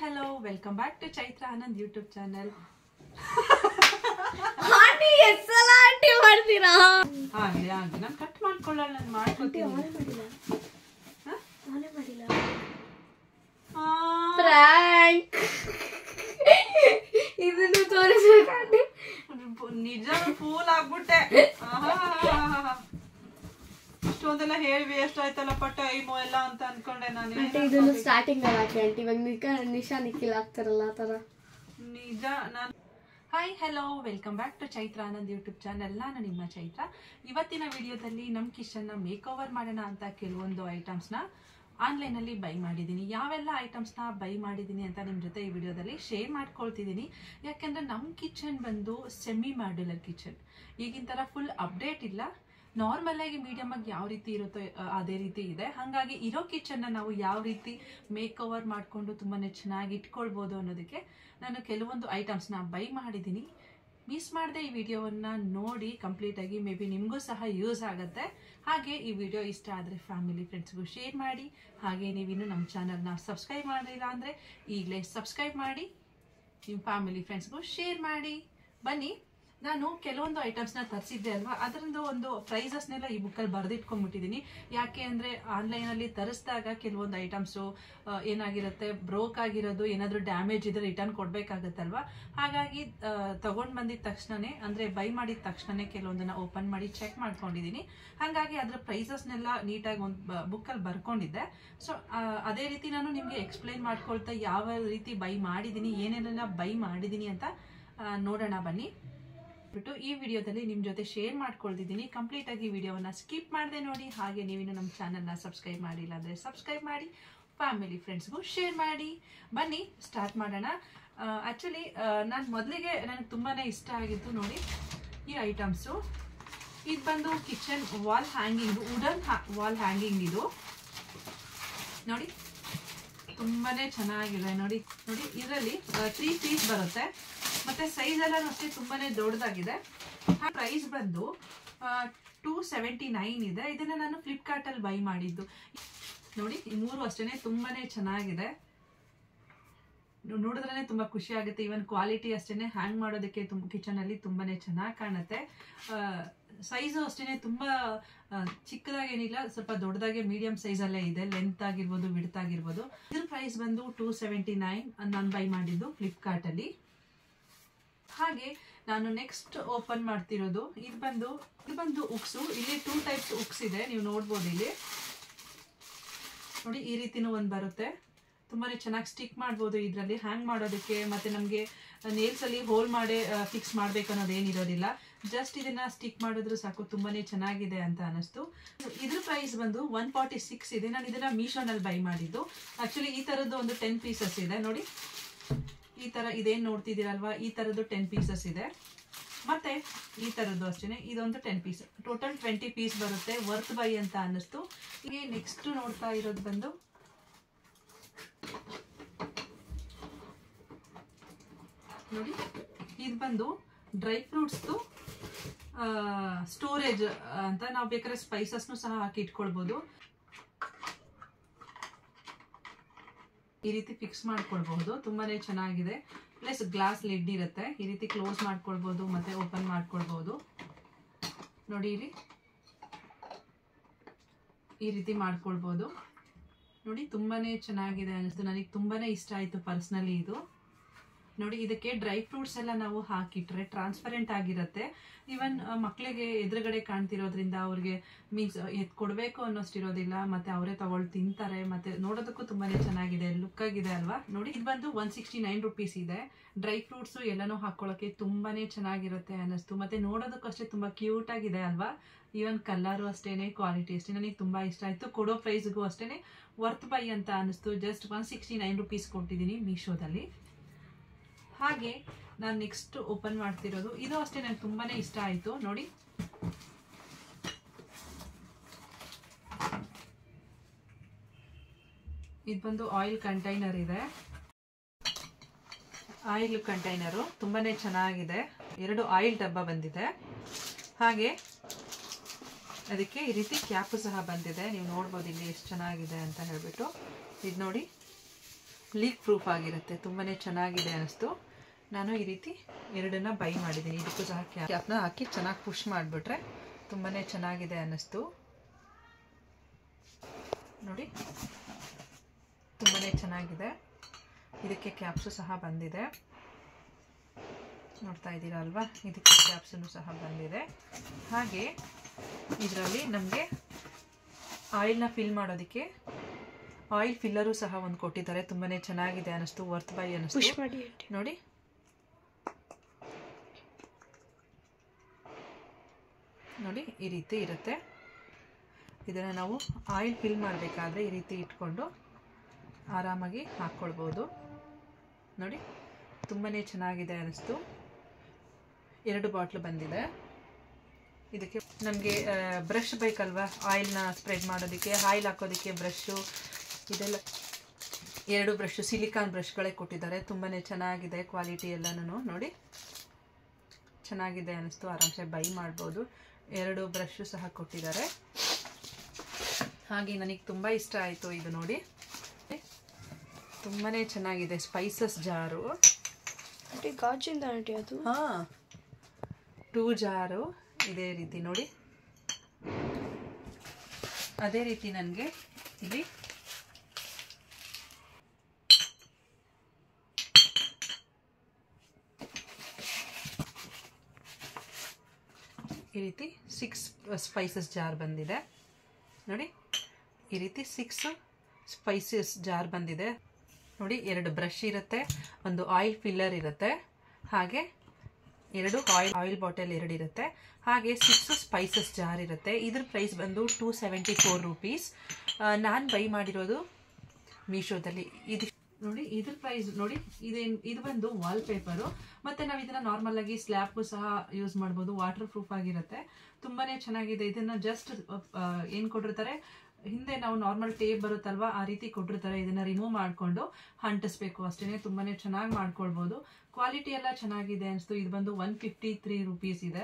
hello, welcome back to Chaitra Anand YouTube channel. Aunty ಎಸಲ aunty ಮಾಡ್ತೀರಾ ಆಗಲಿ ನಾನು ಕಟ್ ಮಾಡ್ಕೊಳ್ಳಲ್ಲ ನಾನು ಮಾಡ್ಕೊತೀನಿ ಆನೆ ಮಾಡಿಲ್ಲ ಪ್ರಾಂಕ್ ಇದನ್ನು ತೋರಿಸಬೇಕಂತೆ ನಿಜ ಫೂಲ್ ಆಗ್ಬಿಟ್ಟೆ ಇಷ್ಟೊಂದೆಲ್ಲ ಹೇಳಿ ಎಷ್ಟು ಆಯ್ತಲ್ಲಪ್ಪ ಟೈಮು ಎಲ್ಲ ಅಂತ ಅನ್ಕೊಂಡೆ ನಾನು ಇದನ್ನು ಸ್ಟಾರ್ಟಿಂಗ್ ಅಲ್ಲಿ ಹಾಕಿ ಆಂಟಿ ಇವಾಗ ನಿಶಾ ನಿಖಿಲ್ ಆಗ್ತಾರಲ್ಲ ಆ ತರ ನಿಜ ನಾನು hi hello welcome back to Chaitra Anand YouTube channel. ನಾನು ನಿಮ್ಮ ಚೈತ್ರ. ಇವತ್ತಿನ ವಿಡಿಯೋದಲ್ಲಿ ನಮ್ಮ ಕಿಚನ್ನ ಮೇಕ್ ಓವರ್ ಮಾಡೋಣ ಅಂತ ಕೆಲವೊಂದು ಐಟಮ್ಸ್ನ ಆನ್ಲೈನಲ್ಲಿ ಬೈ ಮಾಡಿದ್ದೀನಿ. ಯಾವೆಲ್ಲ ಐಟಮ್ಸ್ನ ಬೈ ಮಾಡಿದ್ದೀನಿ ಅಂತ ನಿಮ್ಮ ಜೊತೆ ಈ ವಿಡಿಯೋದಲ್ಲಿ ಶೇರ್ ಮಾಡ್ಕೊಳ್ತಿದ್ದೀನಿ. ಯಾಕೆಂದರೆ ನಮ್ಮ ಕಿಚನ್ ಬಂದು ಸೆಮಿ ಮಾಡ್ಯುಲರ್ ಕಿಚನ್. ಈಗಿನ ಥರ ಫುಲ್ ಅಪ್ಡೇಟ್ ಇಲ್ಲ, ನಾರ್ಮಲ್ ಆಗಿ ಮೀಡಿಯಮ್ ಆಗಿ ಯಾವ ರೀತಿ ಇರುತ್ತೋ ಅದೇ ರೀತಿ ಇದೆ. ಹಾಗಾಗಿ ಇರೋ ಕಿಚನ್ನ ನಾವು ಯಾವ ರೀತಿ ಮೇಕ್ ಓವರ್ ಮಾಡಿಕೊಂಡು ತುಂಬಾ ಚೆನ್ನಾಗಿ ಇಟ್ಕೊಳ್ಬೋದು ಅನ್ನೋದಕ್ಕೆ ನಾನು ಕೆಲವೊಂದು ಐಟಮ್ಸ್ನ ಬೈ ಮಾಡಿದ್ದೀನಿ. ಮಿಸ್ ಮಾಡದೆ ಈ ವಿಡಿಯೋವನ್ನು ನೋಡಿ ಕಂಪ್ಲೀಟಾಗಿ, ಮೇ ಬಿ ನಿಮಗೂ ಸಹ ಯೂಸ್ ಆಗುತ್ತೆ. ಹಾಗೆ ಈ ವಿಡಿಯೋ ಇಷ್ಟ ಆದರೆ ಫ್ಯಾಮಿಲಿ ಫ್ರೆಂಡ್ಸ್ಗೂ ಶೇರ್ ಮಾಡಿ. ಹಾಗೆ ನೀವಿನ್ನು ನಮ್ಮ ಚಾನಲ್ನ ಸಬ್ಸ್ಕ್ರೈಬ್ ಮಾಡಿಲ್ಲ ಅಂದರೆ ಈಗಲೇ ಸಬ್ಸ್ಕ್ರೈಬ್ ಮಾಡಿ, ನಿಮ್ಮ ಫ್ಯಾಮಿಲಿ ಫ್ರೆಂಡ್ಸ್ಗೂ ಶೇರ್ ಮಾಡಿ. ಬನ್ನಿ, ನಾನು ಕೆಲವೊಂದು ಐಟಮ್ಸ್ನ ತರಿಸಿದ್ದೆ ಅಲ್ವಾ, ಅದರಿಂದ ಒಂದು ಪ್ರೈಸಸ್ನೆಲ್ಲ ಈ ಬುಕ್ಕಲ್ಲಿ ಬರೆದಿಟ್ಕೊಂಡ್ಬಿಟ್ಟಿದ್ದೀನಿ. ಯಾಕೆ ಅಂದರೆ ಆನ್ಲೈನಲ್ಲಿ ತರಿಸಿದಾಗ ಕೆಲವೊಂದು ಐಟಮ್ಸು ಏನಾಗಿರುತ್ತೆ, ಬ್ರೋಕ್ ಆಗಿರೋದು, ಏನಾದರೂ ಡ್ಯಾಮೇಜ್ ಇದ್ರೆ ರಿಟರ್ನ್ ಕೊಡಬೇಕಾಗತ್ತಲ್ವ. ಹಾಗಾಗಿ ತೊಗೊಂಡು ಬಂದಿದ್ದ ತಕ್ಷಣವೇ, ಅಂದರೆ ಬೈ ಮಾಡಿದ ತಕ್ಷಣವೇ ಕೆಲವೊಂದನ್ನು ಓಪನ್ ಮಾಡಿ ಚೆಕ್ ಮಾಡ್ಕೊಂಡಿದ್ದೀನಿ. ಹಾಗಾಗಿ ಅದರ ಪ್ರೈಸಸ್ನೆಲ್ಲ ನೀಟಾಗಿ ಒಂದು ಬುಕ್ಕಲ್ಲಿ ಬರ್ಕೊಂಡಿದ್ದೆ. ಸೊ ಅದೇ ರೀತಿ ನಾನು ನಿಮಗೆ ಎಕ್ಸ್ಪ್ಲೈನ್ ಮಾಡ್ಕೊಳ್ತಾ ಯಾವ ರೀತಿ ಬೈ ಮಾಡಿದ್ದೀನಿ, ಏನೇನೆಲ್ಲ ಬೈ ಮಾಡಿದ್ದೀನಿ ಅಂತ ನೋಡೋಣ ಬನ್ನಿ. ಈ ವಿಡಿಯೋದಲ್ಲಿ ನಿಮ್ಮ ಜೊತೆ ಶೇರ್ ಮಾಡ್ಕೊಳ್ತಿದ್ದೀನಿ. ಕಂಪ್ಲೀಟ್ ಆಗಿ ವಿಡಿಯೋವನ್ನ ಸ್ಕಿಪ್ ಮಾಡದೆ ನೋಡಿ. ಹಾಗೆ ನೀವಿನ್ನು ನಮ್ಮ ಚಾನಲ್ನ ಸಬ್ಸ್ಕ್ರೈಬ್ ಮಾಡಿಲ್ಲ ಅಂದರೆ ಸಬ್ಸ್ಕ್ರೈಬ್ ಮಾಡಿ, ಫ್ಯಾಮಿಲಿ ಫ್ರೆಂಡ್ಸ್ಗೂ ಶೇರ್ ಮಾಡಿ. ಬನ್ನಿ ಸ್ಟಾರ್ಟ್ ಮಾಡೋಣ. ಆ್ಯಕ್ಚುಲಿ ನಾನು ಮೊದಲಿಗೆ ನನಗೆ ತುಂಬಾ ಇಷ್ಟ ಆಗಿತ್ತು ನೋಡಿ ಈ ಐಟಮ್ಸು. ಇದು ಬಂದು kitchen wall hanging, wooden wall hanging. ಇದು ನೋಡಿ ತುಂಬಾ ಚೆನ್ನಾಗಿದೆ. ನೋಡಿ ನೋಡಿ ಇದರಲ್ಲಿ 3 ಪೀಸ್ ಬರುತ್ತೆ, ಮತ್ತೆ ಸೈಜ್ ಎಲ್ಲ ಅಷ್ಟೇ ತುಂಬಾನೇ ದೊಡ್ಡದಾಗಿದೆ. ಪ್ರೈಸ್ ಬಂದು 279 ಇದೆ. ಇದನ್ನ ನಾನು ಫ್ಲಿಪ್ಕಾರ್ಟ್ ಅಲ್ಲಿ ಬೈ ಮಾಡಿದ್ದು. ನೋಡಿ ಈ ಮೂರು ಅಷ್ಟೇನೆ ತುಂಬಾನೇ ಚೆನ್ನಾಗಿದೆ, ನೋಡಿದ್ರೆ ತುಂಬಾ ಖುಷಿ ಆಗುತ್ತೆ. ಇವನ್ ಕ್ವಾಲಿಟಿ ಅಷ್ಟೇನೆ, ಹ್ಯಾಂಗ್ ಮಾಡೋದಕ್ಕೆ ಕಿಚನ್ ಅಲ್ಲಿ ತುಂಬಾನೇ ಚೆನ್ನಾಗಿ ಕಾಣುತ್ತೆ. ಸೈಜು ಅಷ್ಟೇನೆ ತುಂಬಾ ಚಿಕ್ಕದಾಗೇನಿಲ್ಲ, ಸ್ವಲ್ಪ ದೊಡ್ಡದಾಗೆ ಮೀಡಿಯಂ ಸೈಜ್ ಅಲ್ಲೇ ಇದೆ. ಲೆಂತ್ ಆಗಿರ್ಬೋದು, ವಿಡ್ತ್ ಆಗಿರ್ಬೋದು. ಇದ್ರ ಪ್ರೈಸ್ ಬಂದು 279 ನಾನು ಬೈ ಮಾಡಿದ್ದು ಫ್ಲಿಪ್ಕಾರ್ಟ್ ಅಲ್ಲಿ. ಹಾಗೆ ನಾನು ನೆಕ್ಸ್ಟ್ ಓಪನ್ ಮಾಡ್ತಿರೋದು ಇದು ಬಂದು ಉಕ್ಸು. ಇಲ್ಲಿ 2 ಟೈಪ್ಸ್ ಉಕ್ಸ್ ಇದೆ, ನೀವು ನೋಡ್ಬೋದು. ಇಲ್ಲಿ ನೋಡಿ ಈ ರೀತಿನೂ ಒಂದು ಬರುತ್ತೆ, ತುಂಬಾನೇ ಚೆನ್ನಾಗಿ ಸ್ಟಿಕ್ ಮಾಡ್ಬೋದು ಇದರಲ್ಲಿ ಹ್ಯಾಂಗ್ ಮಾಡೋದಕ್ಕೆ. ಮತ್ತೆ ನಮಗೆ ನೇಲ್ಸ್ ಅಲ್ಲಿ ಹೋಲ್ ಮಾಡಿ ಫಿಕ್ಸ್ ಮಾಡ್ಬೇಕು ಅನ್ನೋದೇನಿರೋದಿಲ್ಲ, ಜಸ್ಟ್ ಇದನ್ನ ಸ್ಟಿಕ್ ಮಾಡಿದ್ರು ಸಾಕು. ತುಂಬಾನೇ ಚೆನ್ನಾಗಿದೆ ಅಂತ ಅನಿಸ್ತು. ಇದ್ರ ಪ್ರೈಸ್ ಬಂದು 146 ಇದೆ. ನಾನು ಇದನ್ನ ಮೀಶೋನಲ್ಲಿ ಬೈ ಮಾಡಿದ್ದು. ಆಕ್ಚುಲಿ ಈ ತರದ್ದು ಒಂದು 10 ಪೀಸಸ್ ಇದೆ. ನೋಡಿ ಈ ತರ ಇದೇನು ನೋಡ್ತಿದ್ದೀರಲ್ವಾ, ಈ ತರದ್ದು 10 ಪೀಸಸ್ ಇದೆ. ಮತ್ತೆ ಈ ತರದ್ದು ಅಷ್ಟೇನೆ, ಇದೊಂದು 10 ಪೀಸ್, ಟೋಟಲ್ 20 ಪೀಸ್ ಬರುತ್ತೆ. ವರ್ತ್ ಬೈ ಅಂತ ಅನ್ನಿಸ್ತು. ಹೀಗೆ ನೆಕ್ಸ್ಟ್ ನೋಡ್ತಾ ಇರೋದು ಬಂದು ನೋಡಿ, ಇದು ಬಂದು ಡ್ರೈ ಫ್ರೂಟ್ಸ್ದು ಸ್ಟೋರೇಜ್ ಅಂತ. ನಾವು ಬೇಕಾದ್ರೆ ಸ್ಪೈಸಸ್ನು ಸಹ ಹಾಕಿ ಇಟ್ಕೊಳ್ಬೋದು. ಈ ರೀತಿ ಫಿಕ್ಸ್ ಮಾಡ್ಕೊಳ್ಬಹುದು, ತುಂಬಾನೇ ಚೆನ್ನಾಗಿದೆ. ಪ್ಲಸ್ ಗ್ಲಾಸ್ ಲಿಡ್ ಇರುತ್ತೆ, ಈ ರೀತಿ ಕ್ಲೋಸ್ ಮಾಡ್ಕೊಳ್ಬಹುದು ಮತ್ತೆ ಓಪನ್ ಮಾಡ್ಕೊಳ್ಬಹುದು. ನೋಡಿ ಇಲ್ಲಿ ಈ ರೀತಿ ಮಾಡ್ಕೊಳ್ಬಹುದು. ನೋಡಿ ತುಂಬಾನೇ ಚೆನ್ನಾಗಿದೆ ಅನಿಸ್ತು, ನನಗೆ ತುಂಬಾನೇ ಇಷ್ಟ ಆಯ್ತು ಪರ್ಸನಲಿ ಇದು. ನೋಡಿ ಇದಕ್ಕೆ ಡ್ರೈ ಫ್ರೂಟ್ಸ್ ಎಲ್ಲ ನಾವು ಹಾಕಿಟ್ರೆ ಟ್ರಾನ್ಸ್ಪರೆಂಟ್ ಆಗಿರುತ್ತೆ. ಈವನ್ ಮಕ್ಕಳಿಗೆ ಎದುರುಗಡೆ ಕಾಣ್ತಿರೋದ್ರಿಂದ ಅವ್ರಿಗೆ ಮೀನ್ಸ್ ಕೊಡಬೇಕು ಅನ್ನೋಷ್ಟಿರೋದಿಲ್ಲ, ಮತ್ತೆ ಅವರೇ ತಗೊಳ್ಳಿ ತಿಂತಾರೆ. ಮತ್ತೆ ನೋಡೋದಕ್ಕೂ ತುಂಬಾನೇ ಚೆನ್ನಾಗಿದೆ, ಲುಕ್ ಆಗಿದೆ ಅಲ್ವಾ. ನೋಡಿ ಇದು ಬಂದು 169 ರುಪೀಸ್ ಇದೆ. ಡ್ರೈ ಫ್ರೂಟ್ಸ್ ಎಲ್ಲನೂ ಹಾಕೊಳ್ಳೋಕೆ ತುಂಬಾನೇ ಚೆನ್ನಾಗಿರುತ್ತೆ ಅನ್ನಿಸ್ತು. ಮತ್ತೆ ನೋಡೋದಕ್ಕೂ ಅಷ್ಟೇ ತುಂಬಾ ಕ್ಯೂಟ್ ಆಗಿದೆ ಅಲ್ವಾ. ಈವನ್ ಕಲರು ಅಷ್ಟೇನೆ, ಕ್ವಾಲಿಟಿ ಅಷ್ಟೇ ನನಗೆ ತುಂಬಾ ಇಷ್ಟ ಆಯ್ತು. ಕೊಡೋ ಪ್ರೈಸ್ಗೂ ಅಷ್ಟೇನೆ ವರ್ತ್ ಬೈ ಅಂತ ಅನಿಸ್ತು. ಜಸ್ಟ್ 169 ರುಪೀಸ್ ಕೊಟ್ಟಿದ್ದೀನಿ ಮೀಶೋದಲ್ಲಿ. ಹಾಗೆ ನಾನು ನೆಕ್ಸ್ಟ್ ಓಪನ್ ಮಾಡ್ತಿರೋದು ಇದು ಅಷ್ಟೇ, ನನಗೆ ತುಂಬಾನೇ ಇಷ್ಟ ಆಯ್ತು. ನೋಡಿ ಇದು ಬಂದು ಆಯಿಲ್ ಕಂಟೈನರ್ ಇದೆ. ಆಯಿಲ್ ಕಂಟೈನರು ತುಂಬಾನೇ ಚೆನ್ನಾಗಿದೆ. 2 ಆಯಿಲ್ ಡಬ್ಬ ಬಂದಿದೆ. ಹಾಗೆ ಅದಕ್ಕೆ ಈ ರೀತಿ ಕ್ಯಾಪ್ ಸಹ ಬಂದಿದೆ. ನೀವು ನೋಡ್ಬೋದು ಇಲ್ಲಿ ಎಷ್ಟು ಚೆನ್ನಾಗಿದೆ ಅಂತ ಹೇಳ್ಬಿಟ್ಟು. ಇದು ನೋಡಿ ಲೀಕ್ ಪ್ರೂಫ್ ಆಗಿರುತ್ತೆ, ತುಂಬಾ ಚೆನ್ನಾಗಿದೆ ಅನ್ನಿಸ್ತು. ನಾನು ಈ ರೀತಿ ಎರಡನ್ನ ಬೈ ಮಾಡಿದ್ದೀನಿ. ಇದಕ್ಕೂ ಸಹ ಕ್ಯಾಪ್ನ ಹಾಕಿ ಚೆನ್ನಾಗಿ ಪುಷ್ ಮಾಡಿಬಿಟ್ರೆ ತುಂಬಾ ಚೆನ್ನಾಗಿದೆ ಅನ್ನಿಸ್ತು. ನೋಡಿ ತುಂಬಾ ಚೆನ್ನಾಗಿದೆ. ಇದಕ್ಕೆ ಕ್ಯಾಪ್ಸು ಸಹ ಬಂದಿದೆ, ನೋಡ್ತಾ ಇದ್ದೀರಾ ಅಲ್ವಾ, ಇದಕ್ಕೆ ಕ್ಯಾಪ್ಸನ್ನು ಸಹ ಬಂದಿದೆ. ಹಾಗೆ ಇದರಲ್ಲಿ ನಮಗೆ ಆಯಿಲ್ನ ಫಿಲ್ ಮಾಡೋದಕ್ಕೆ ಆಯಿಲ್ ಫಿಲ್ಲರು ಸಹ ಒಂದು ಕೊಟ್ಟಿದ್ದಾರೆ. ತುಂಬಾ ಚೆನ್ನಾಗಿದೆ ಅನ್ನಿಸ್ತು, ವರ್ತ್ ಬೈ ಅನ್ನಿಸ್ತು. ನೋಡಿ ನೋಡಿ ಈ ರೀತಿ ಇರುತ್ತೆ. ಇದನ್ನು ನಾವು ಆಯಿಲ್ ಫಿಲ್ ಮಾಡಬೇಕಾದ್ರೆ ಈ ರೀತಿ ಇಟ್ಕೊಂಡು ಆರಾಮಾಗಿ ಹಾಕ್ಕೊಳ್ಬೋದು. ನೋಡಿ ತುಂಬಾ ಚೆನ್ನಾಗಿದೆ ಅನ್ನಿಸ್ತು. 2 ಬಾಟ್ಲು ಬಂದಿದೆ. ಇದಕ್ಕೆ ನಮಗೆ ಬ್ರಷ್ ಬೇಕಲ್ವಾ, ಆಯಿಲ್ನ ಸ್ಪ್ರೆಡ್ ಮಾಡೋದಕ್ಕೆ, ಆಯಿಲ್ ಹಾಕೋದಕ್ಕೆ ಬ್ರಷು, ಇದೆಲ್ಲ 2 ಬ್ರಷು ಸಿಲಿಕಾನ್ ಬ್ರಷ್ಗಳೇ ಕೊಟ್ಟಿದ್ದಾರೆ. ತುಂಬಾ ಚೆನ್ನಾಗಿದೆ ಕ್ವಾಲಿಟಿ ಎಲ್ಲನೂ. ನೋಡಿ ಚೆನ್ನಾಗಿದೆ ಅನ್ನಿಸ್ತು, ಆರಾಮ್ಸೆ ಬೈ ಮಾಡ್ಬೋದು. 2 ಬ್ರಷು ಸಹ ಕೊಟ್ಟಿದ್ದಾರೆ. ಹಾಗೆ ನನಗೆ ತುಂಬ ಇಷ್ಟ ಆಯಿತು ಇದು. ನೋಡಿ ತುಂಬಾ ಚೆನ್ನಾಗಿದೆ. ಸ್ಪೈಸಸ್ ಜಾರು, ಗಾಜಿಂದ ಆಂಟಿ ಅದು. ಹಾಂ 2 ಜಾರು ಇದೇ ರೀತಿ ನೋಡಿ. ಅದೇ ರೀತಿ ನನಗೆ ಇಲ್ಲಿ ಈ ರೀತಿ 6 ಸ್ಪೈಸಸ್ ಜಾರ್ ಬಂದಿದೆ. ನೋಡಿ ಈ ರೀತಿ 6 ಸ್ಪೈಸಸ್ ಜಾರ್ ಬಂದಿದೆ. ನೋಡಿ 2 ಬ್ರಷ್ ಇರುತ್ತೆ, ಒಂದು ಆಯಿಲ್ ಫಿಲ್ಲರ್ ಇರುತ್ತೆ, ಹಾಗೆ 2 ಆಯಿಲ್ ಬಾಟಲ್ 2 ಇರುತ್ತೆ, ಹಾಗೆ 6 ಸ್ಪೈಸಸ್ ಜಾರ್ ಇರುತ್ತೆ. ಇದ್ರ ಪ್ರೈಸ್ ಬಂದು 274 ರೂಪೀಸ್. ನಾನು ಬೈ ಮಾಡಿರೋದು ಮೀಶೋದಲ್ಲಿ. ಇದು ನೋಡಿ ಇದ್ರ ಪ್ರೈಸ್ ನೋಡಿ, ಇದು ಬಂದು ವಾಲ್ ಪೇಪರು. ಮತ್ತೆ ನಾವು ಇದನ್ನ ನಾರ್ಮಲ್ ಆಗಿ ಸ್ಲ್ಯಾಬ್ಗೂ ಸಹ ಯೂಸ್ ಮಾಡ್ಬೋದು. ವಾಟರ್ ಪ್ರೂಫ್ ಆಗಿರುತ್ತೆ, ತುಂಬಾನೇ ಚೆನ್ನಾಗಿದೆ. ಇದನ್ನ ಜಸ್ಟ್ ಏನ್ ಕೊಟ್ಟಿರ್ತಾರೆ, ಹಿಂದೆ ನಾವು ನಾರ್ಮಲ್ ಟೇಪ್ ಬರುತ್ತಲ್ವಾ ಆ ರೀತಿ ಕೊಟ್ಟಿರ್ತಾರೆ. ಇದನ್ನ ರಿಮೂವ್ ಮಾಡ್ಕೊಂಡು ಅಂಟಿಸ್ಬೇಕು ಅಷ್ಟೇ. ತುಂಬಾನೇ ಚೆನ್ನಾಗಿ ಮಾಡ್ಕೊಳ್ಬಹುದು. ಕ್ವಾಲಿಟಿ ಎಲ್ಲ ಚೆನ್ನಾಗಿದೆ ಅನಿಸ್ತು. ಇದು ಬಂದು 153 ರೂಪೀಸ್ ಇದೆ.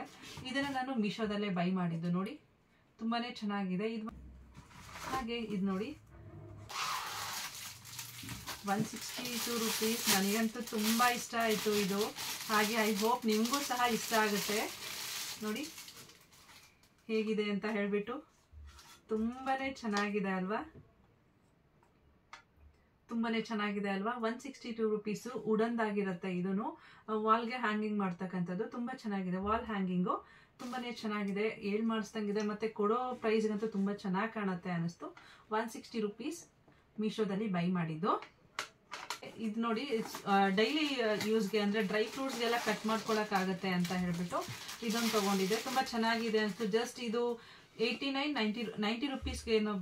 ಇದನ್ನ ನಾನು ಮೀಶೋದಲ್ಲೇ ಬೈ ಮಾಡಿದ್ದು. ನೋಡಿ ತುಂಬಾನೇ ಚೆನ್ನಾಗಿದೆ ಇದು. ಹಾಗೆ ಇದು ನೋಡಿ 162 ರೂಪೀಸ್. ನನಗಂತೂ ತುಂಬಾ ಇಷ್ಟ ಆಯಿತು ಇದು. ಹಾಗೆ ಐ ಹೋಪ್ ನಿಮಗೂ ಸಹ ಇಷ್ಟ ಆಗುತ್ತೆ. ನೋಡಿ ಹೇಗಿದೆ ಅಂತ ಹೇಳ್ಬಿಟ್ಟು. ತುಂಬಾನೇ ಚೆನ್ನಾಗಿದೆ ಅಲ್ವಾ, ತುಂಬಾನೇ ಚೆನ್ನಾಗಿದೆ ಅಲ್ವಾ. 162 ರೂಪೀಸು. ಉಡನ್ದಾಗಿರುತ್ತೆ ಇದನ್ನು. ವಾಲ್ಗೆ ಹ್ಯಾಂಗಿಂಗ್ ಮಾಡ್ತಕ್ಕಂಥದ್ದು. ತುಂಬಾ ಚೆನ್ನಾಗಿದೆ. ವಾಲ್ ಹ್ಯಾಂಗಿಂಗು ತುಂಬಾನೇ ಚೆನ್ನಾಗಿದೆ, ಏಳ್ ಮಾಡಿಸ್ದಂಗಿದೆ. ಮತ್ತೆ ಕೊಡೋ ಪ್ರೈಸ್ಗಂತೂ ತುಂಬಾ ಚೆನ್ನಾಗಿ ಕಾಣುತ್ತೆ ಅನಿಸ್ತು. 160 ರೂಪೀಸ್ ಮೀಶೋದಲ್ಲಿ ಬೈ ಮಾಡಿದ್ದು. ಇದು ನೋಡಿ ಡೈಲಿ ಯೂಸ್ಗೆ ಅಂದರೆ ಡ್ರೈ ಫ್ರೂಟ್ಸ್ಗೆಲ್ಲ ಕಟ್ ಮಾಡ್ಕೊಳಕ್ಕಾಗತ್ತೆ ಅಂತ ಹೇಳ್ಬಿಟ್ಟು ಇದೊಂದು ತೊಗೊಂಡಿದ್ದೆ. ತುಂಬ ಚೆನ್ನಾಗಿದೆ ಅನಿಸ್ತು. ಜಸ್ಟ್ ಇದು 89-90 ರೂಪೀಸ್ಗೆ ಏನೋ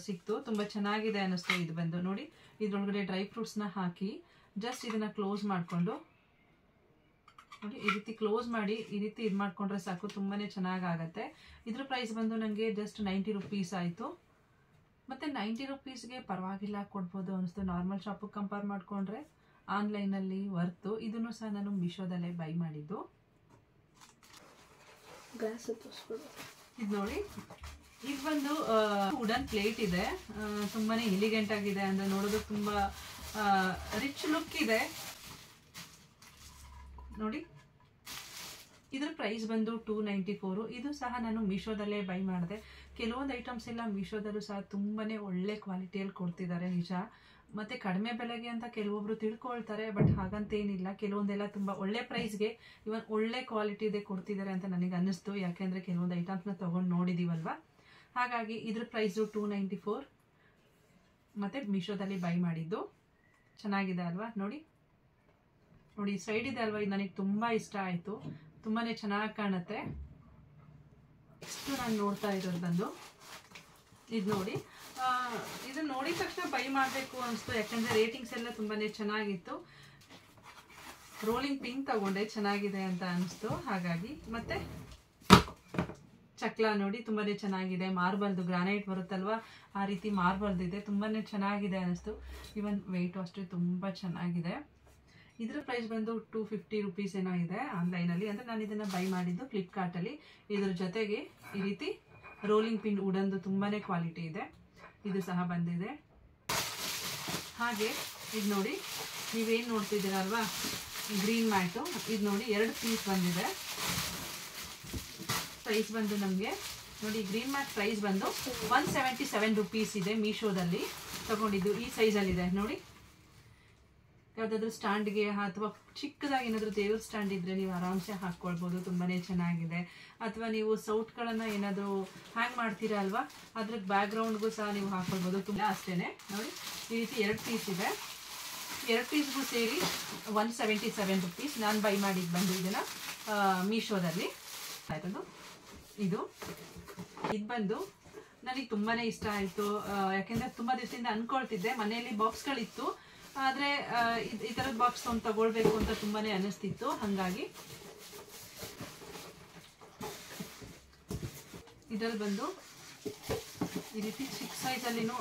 ಸಿಕ್ತು. ತುಂಬ ಚೆನ್ನಾಗಿದೆ ಅನ್ನಿಸ್ತು ಇದು ಬಂದು. ನೋಡಿ ಇದ್ರೊಳಗಡೆ ಡ್ರೈ ಫ್ರೂಟ್ಸ್ನ ಹಾಕಿ ಜಸ್ಟ್ ಇದನ್ನ ಕ್ಲೋಸ್ ಮಾಡಿಕೊಂಡು ನೋಡಿ ಈ ರೀತಿ ಕ್ಲೋಸ್ ಮಾಡಿ ಈ ರೀತಿ ಇದು ಮಾಡಿಕೊಂಡ್ರೆ ಸಾಕು, ತುಂಬಾ ಚೆನ್ನಾಗಾಗತ್ತೆ. ಇದ್ರ ಪ್ರೈಸ್ ಬಂದು ನನಗೆ ಜಸ್ಟ್ 90 ರೂಪೀಸ್ ಆಯಿತು. ಮತ್ತು 90 ರೂಪೀಸ್ಗೆ ಪರವಾಗಿಲ್ಲ, ಕೊಡ್ಬೋದು ಅನಿಸ್ತು. ನಾರ್ಮಲ್ ಶಾಪಿಗೆ ಕಂಪೇರ್ ಮಾಡಿಕೊಂಡ್ರೆ ಆನ್ಲೈನಲ್ಲಿ ವರ್ತು. ಇದನ್ನು ಸಹ ನಾನು ಮೀಶೋದಲ್ಲೇ ಬೈ ಮಾಡಿದ್ದು. ಇದು ನೋಡಿ, ಇದು ಬಂದು ವುಡನ್ ಪ್ಲೇಟ್ ಇದೆ. ತುಂಬಾ ಎಲಿಗೆಂಟ್ ಆಗಿದೆ, ಅಂದರೆ ನೋಡೋದಕ್ಕೆ ತುಂಬ ರಿಚ್ ಲುಕ್ ಇದೆ. ನೋಡಿ ಇದ್ರ ಪ್ರೈಸ್ ಬಂದು 294. ಇದು ಸಹ ನಾನು ಮೀಶೋದಲ್ಲೇ ಬೈ ಮಾಡಿದೆ. ಕೆಲವೊಂದು ಐಟಮ್ಸ್ ಎಲ್ಲ ಮೀಶೋದಲ್ಲೂ ಸಹ ತುಂಬಾನೇ ಒಳ್ಳೆ ಕ್ವಾಲಿಟಿಯಲ್ಲಿ ಕೊಡ್ತಿದ್ದಾರೆ ನಿಜ. ಮತ್ತೆ ಕಡಿಮೆ ಬೆಲೆಗೆ ಅಂತ ಕೆಲವೊಬ್ರು ತಿಳ್ಕೊಳ್ತಾರೆ, ಬಟ್ ಹಾಗಂತೇನಿಲ್ಲ. ಕೆಲವೊಂದೆಲ್ಲ ತುಂಬ ಒಳ್ಳೆ ಪ್ರೈಸ್ಗೆ ಇವನ್ ಒಳ್ಳೆ ಕ್ವಾಲಿಟಿದೆ ಕೊಡ್ತಿದ್ದಾರೆ ಅಂತ ನನಗೆ ಅನ್ನಿಸ್ತು. ಯಾಕೆಂದರೆ ಕೆಲವೊಂದು ಐಟಮ್ಸ್ನ ತೊಗೊಂಡು ನೋಡಿದ್ದೀವಲ್ವ, ಹಾಗಾಗಿ ಇದ್ರ ಪ್ರೈಸು 294. ಮತ್ತು ಮೀಶೋದಲ್ಲಿ ಬೈ ಮಾಡಿದ್ದು. ಚೆನ್ನಾಗಿದೆ ಅಲ್ವಾ. ನೋಡಿ ನೋಡಿ ಸೈಡ್ ಇದೆ ಅಲ್ವಾ, ಇದು ನನಗೆ ತುಂಬ ಇಷ್ಟ ಆಯಿತು. ತುಂಬಾ ಚೆನ್ನಾಗಿ ಕಾಣುತ್ತೆ. ನೆಕ್ಸ್ಟ್ ನಾನು ನೋಡ್ತಾ ಇರೋದು ಬಂದು ಇದು ನೋಡಿ. ಇದನ್ನ ನೋಡಿದ ತಕ್ಷಣ ಬೈ ಮಾಡಬೇಕು ಅನಿಸ್ತು, ಯಾಕಂದರೆ ರೇಟಿಂಗ್ಸ್ ಎಲ್ಲ ತುಂಬಾ ಚೆನ್ನಾಗಿತ್ತು. ರೋಲಿಂಗ್ ಪಿನ್ ತಗೊಂಡೆ, ಚೆನ್ನಾಗಿದೆ ಅಂತ ಅನಿಸ್ತು ಹಾಗಾಗಿ. ಮತ್ತು ಚಕ್ಲ ನೋಡಿ ತುಂಬಾ ಚೆನ್ನಾಗಿದೆ. ಮಾರ್ಬಲ್ದು ಗ್ರಾನೈಟ್ ಬರುತ್ತಲ್ವ ಆ ರೀತಿ ಮಾರ್ಬಲ್ದು ಇದೆ. ತುಂಬಾ ಚೆನ್ನಾಗಿದೆ ಅನಿಸ್ತು. ಇವನ್ ವೆಯ್ಟು ಅಷ್ಟೇ ತುಂಬ ಚೆನ್ನಾಗಿದೆ. ಇದ್ರ ಪ್ರೈಸ್ ಬಂದು 250 ರೂಪೀಸ್ ಏನೋ ಇದೆ ಆನ್ಲೈನಲ್ಲಿ. ಅಂದರೆ ನಾನು ಇದನ್ನು ಬೈ ಮಾಡಿದ್ದು ಫ್ಲಿಪ್ಕಾರ್ಟಲ್ಲಿ. ಇದ್ರ ಜೊತೆಗೆ ಈ ರೀತಿ ರೋಲಿಂಗ್ ಪಿನ್ ವುಡನ್ದು ತುಂಬಾ ಕ್ವಾಲಿಟಿ ಇದೆ, ಇದು ಸಹ ಬಂದಿದೆ. ಹಾಗೆ ಇದು ನೋಡಿ, ನೀವೇನು ನೋಡ್ತಿದ್ದೀರಲ್ವಾ ಗ್ರೀನ್ ಮ್ಯಾಟು, ಇದು ನೋಡಿ 2 ಪೀಸ್ ಬಂದಿದೆ. ಪ್ರೈಸ್ ಬಂದು ನಮಗೆ ನೋಡಿ ಗ್ರೀನ್ ಮ್ಯಾಟ್ ಪ್ರೈಸ್ ಬಂದು 177 ರುಪೀಸ್ ಇದೆ. ಮೀಶೋದಲ್ಲಿ ತಗೊಂಡಿದ್ದು ಈ ಸೈಜಲ್ಲಿದೆ ನೋಡಿ. ಯಾವುದಾದ್ರೂ ಸ್ಟ್ಯಾಂಡ್ಗೆ ಅಥವಾ ಚಿಕ್ಕದಾಗಿ ಏನಾದರೂ ದೇವ್ರ ಸ್ಟ್ಯಾಂಡ್ ಇದ್ದರೆ ನೀವು ಆರಾಮ್ಸೆ ಹಾಕ್ಕೊಳ್ಬೋದು, ತುಂಬಾ ಚೆನ್ನಾಗಿದೆ. ಅಥವಾ ನೀವು ಸೌಟ್ಗಳನ್ನು ಏನಾದರೂ ಹ್ಯಾಂಗ್ ಮಾಡ್ತೀರಾ ಅಲ್ವಾ, ಅದ್ರ ಬ್ಯಾಕ್ಗ್ರೌಂಡ್ಗೂ ಸಹ ನೀವು ಹಾಕ್ಕೊಳ್ಬೋದು. ತುಂಬ ಅಷ್ಟೇ ನೋಡಿ, ಈ ರೀತಿ 2 ಪೀಸ್ ಇದೆ. 2 ಪೀಸ್ಗೂ ಸೇರಿ 177 ರುಪೀಸ್. ನಾನು ಬೈ ಮಾಡಿದ್ದು ಬಂದು ಇದನ್ನು ಮೀಶೋದಲ್ಲಿ ಆಯ್ತದು. ಇದು ಬಂದು ನನಗೆ ತುಂಬಾ ಇಷ್ಟ ಆಯಿತು. ಯಾಕೆಂದರೆ ತುಂಬ ದಿವಸದಿಂದ ಅಂದ್ಕೊಳ್ತಿದ್ದೆ, ಮನೆಯಲ್ಲಿ ಬಾಕ್ಸ್ಗಳಿತ್ತು, ಆದರೆ ಈ ಥರದ ಬಾಕ್ಸ್ ಒಂದು ತಗೊಳ್ಬೇಕು ಅಂತ ತುಂಬಾ ಅನ್ನಿಸ್ತಿತ್ತು. ಹಾಗಾಗಿ ಇದರಲ್ಲಿ ಬಂದು ಈ ರೀತಿ ಚಿಕ್ಕ ಸೈಜಲ್ಲಿನೂ,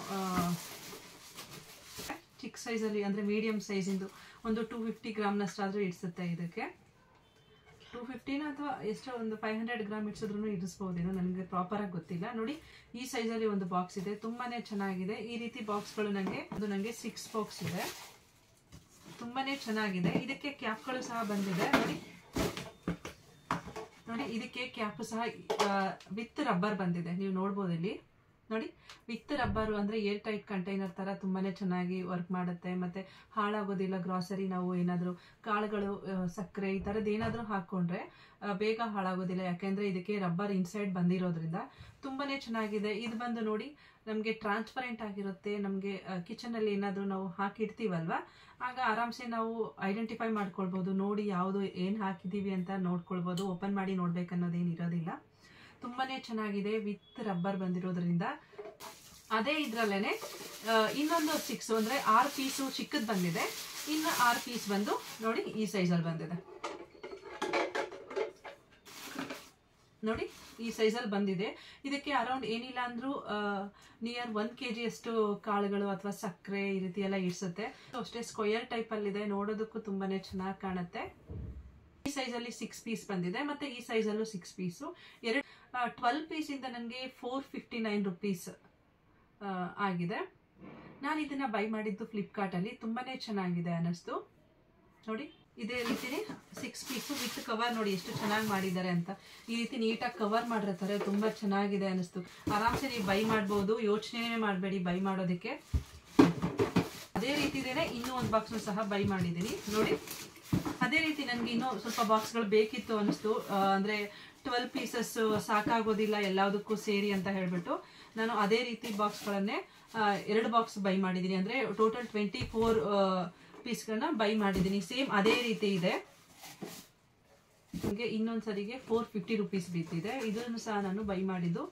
ಚಿಕ್ಕ ಸೈಜಲ್ಲಿ ಅಂದರೆ ಮೀಡಿಯಮ್ ಸೈಜಿಂದು ಒಂದು 250 ಗ್ರಾಮ್ನಷ್ಟಾದರೂ ಇಡಿಸುತ್ತೆ. ಇದಕ್ಕೆ 250 ಅಥವಾ ಎಷ್ಟೋ ಒಂದು 500 ಗ್ರಾಮ್ ಇಡ್ಸಿದ್ರೂ ಇಡಿಸ್ಬೋದೇನೋ, ನನಗೆ ಪ್ರಾಪರಾಗಿ ಗೊತ್ತಿಲ್ಲ. ನೋಡಿ ಈ ಸೈಜಲ್ಲಿ ಒಂದು ಬಾಕ್ಸ್ ಇದೆ, ತುಂಬಾ ಚೆನ್ನಾಗಿದೆ. ಈ ರೀತಿ ಬಾಕ್ಸ್ಗಳು ನನಗೆ 6 ಬಾಕ್ಸ್ ಇದೆ, ತುಂಬಾ ಚೆನ್ನಾಗಿದೆ. ಇದಕ್ಕೆ ಕ್ಯಾಪ್ಗಳು ಸಹ ಬಂದಿದೆ ನೋಡಿ. ಇದಕ್ಕೆ ಕ್ಯಾಪ್ ಸಹ ವಿತ್ ರಬ್ಬರ್ ಬಂದಿದೆ, ನೀವು ನೋಡ್ಬೋದು ಇಲ್ಲಿ ನೋಡಿ. ವಿತ್ ರಬ್ಬರು ಅಂದರೆ ಏರ್ ಟೈಟ್ ಕಂಟೈನರ್ ಥರ ತುಂಬಾ ಚೆನ್ನಾಗಿ ವರ್ಕ್ ಮಾಡುತ್ತೆ, ಮತ್ತು ಹಾಳಾಗೋದಿಲ್ಲ. ಗ್ರಾಸರಿ ನಾವು ಏನಾದರೂ ಕಾಳುಗಳು, ಸಕ್ಕರೆ ಈ ಥರದ್ದು ಏನಾದರೂ ಹಾಕ್ಕೊಂಡ್ರೆ ಬೇಗ ಹಾಳಾಗೋದಿಲ್ಲ, ಯಾಕೆಂದರೆ ಇದಕ್ಕೆ ರಬ್ಬರ್ ಇನ್ಸೈಡ್ ಬಂದಿರೋದ್ರಿಂದ ತುಂಬಾ ಚೆನ್ನಾಗಿದೆ. ಇದು ಬಂದು ನೋಡಿ ನಮಗೆ ಟ್ರಾನ್ಸ್ಪರೆಂಟ್ ಆಗಿರುತ್ತೆ. ನಮಗೆ ಕಿಚನಲ್ಲಿ ಏನಾದರೂ ನಾವು ಹಾಕಿಡ್ತೀವಲ್ವ, ಆಗ ಆರಾಮ್ಸೆ ನಾವು ಐಡೆಂಟಿಫೈ ಮಾಡ್ಕೊಳ್ಬೋದು. ನೋಡಿ ಯಾವುದು ಏನು ಹಾಕಿದ್ದೀವಿ ಅಂತ ನೋಡ್ಕೊಳ್ಬೋದು. ಓಪನ್ ಮಾಡಿ ನೋಡ್ಬೇಕನ್ನೋದೇನು ಇರೋದಿಲ್ಲ. ತುಂಬಾ ಚೆನ್ನಾಗಿದೆ ವಿತ್ ರಬ್ಬರ್ ಬಂದಿರೋದ್ರಿಂದ. ಅದೇ ಇದರಲ್ಲೇ ಇನ್ನೊಂದು 6 ಅಂದರೆ 6 ಪೀಸು ಚಿಕ್ಕದು ಬಂದಿದೆ. ಇನ್ನು 6 ಪೀಸ್ ಬಂದು ನೋಡಿ ಈ ಸೈಜಲ್ಲಿ ಬಂದಿದೆ ನೋಡಿ, ಈ ಸೈಜಲ್ಲಿ ಬಂದಿದೆ. ಇದಕ್ಕೆ ಅರೌಂಡ್ ಏನಿಲ್ಲ ಅಂದರೂ ನಿಯರ್ 1 kg ಅಷ್ಟು ಕಾಳುಗಳು ಅಥವಾ ಸಕ್ಕರೆ ಈ ರೀತಿ ಎಲ್ಲ ಇಡಿಸುತ್ತೆ. ಅಷ್ಟೇ ಸ್ಕ್ವಯರ್ ಟೈಪಲ್ಲಿದೆ, ನೋಡೋದಕ್ಕೂ ತುಂಬಾ ಚೆನ್ನಾಗಿ ಕಾಣುತ್ತೆ. ಈ ಸೈಜಲ್ಲಿ 6 ಪೀಸ್ ಬಂದಿದೆ, ಮತ್ತು ಈ ಸೈಜಲ್ಲೂ 6 ಪೀಸು. 12 ಪೀಸಿಂದ ನನಗೆ 459 ರುಪೀಸ್ ಆಗಿದೆ. ನಾನು ಇದನ್ನು ಬೈ ಮಾಡಿದ್ದು ಫ್ಲಿಪ್ಕಾರ್ಟಲ್ಲಿ. ತುಂಬಾ ಚೆನ್ನಾಗಿದೆ ಅನ್ನಿಸ್ತು ನೋಡಿ. ಇದೇ ರೀತಿನೇ 6 ಪೀಸು ವಿತ್ ಕವರ್ ನೋಡಿ ಎಷ್ಟು ಚೆನ್ನಾಗಿ ಮಾಡಿದ್ದಾರೆ ಅಂತ. ಈ ರೀತಿ ನೀಟಾಗಿ ಕವರ್ ಮಾಡಿರ್ತಾರೆ, ತುಂಬ ಚೆನ್ನಾಗಿದೆ ಅನ್ನಿಸ್ತು. ಆರಾಮ್ಸೆ ನೀವು ಬೈ ಮಾಡ್ಬೋದು, ಯೋಚನೆ ಮಾಡಬೇಡಿ ಬೈ ಮಾಡೋದಕ್ಕೆ. ಅದೇ ರೀತಿದೇ ಇನ್ನೂ ಒಂದು ಬಾಕ್ಸ್ನು ಸಹ ಬೈ ಮಾಡಿದ್ದೀನಿ ನೋಡಿ. ಅದೇ ರೀತಿ ನನಗೆ ಇನ್ನೂ ಸ್ವಲ್ಪ ಬಾಕ್ಸ್ಗಳು ಬೇಕಿತ್ತು ಅನ್ನಿಸ್ತು. ಅಂದರೆ 12 ಪೀಸಸ್ ಸಾಕಾಗೋದಿಲ್ಲ ಎಲ್ಲದಕ್ಕೂ ಸೇರಿ ಅಂತ ಹೇಳಿಬಿಟ್ಟು ನಾನು ಅದೇ ರೀತಿ ಬಾಕ್ಸ್ಗಳನ್ನೇ 2 ಬಾಕ್ಸ್ ಬೈ ಮಾಡಿದ್ದೀನಿ. ಅಂದರೆ ಟೋಟಲ್ 24 ಪೀಸ್ಗಳನ್ನ ಬೈ ಮಾಡಿದ್ದೀನಿ. ಸೇಮ್ ಅದೇ ರೀತಿ ಇದೆ. ನನಗೆ ಇನ್ನೊಂದು ಸರಿಗೆ 450 ರುಪೀಸ್ ಬಿದ್ದಿದೆ. ಇದನ್ನು ಸಹ ನಾನು ಬೈ ಮಾಡಿದ್ದು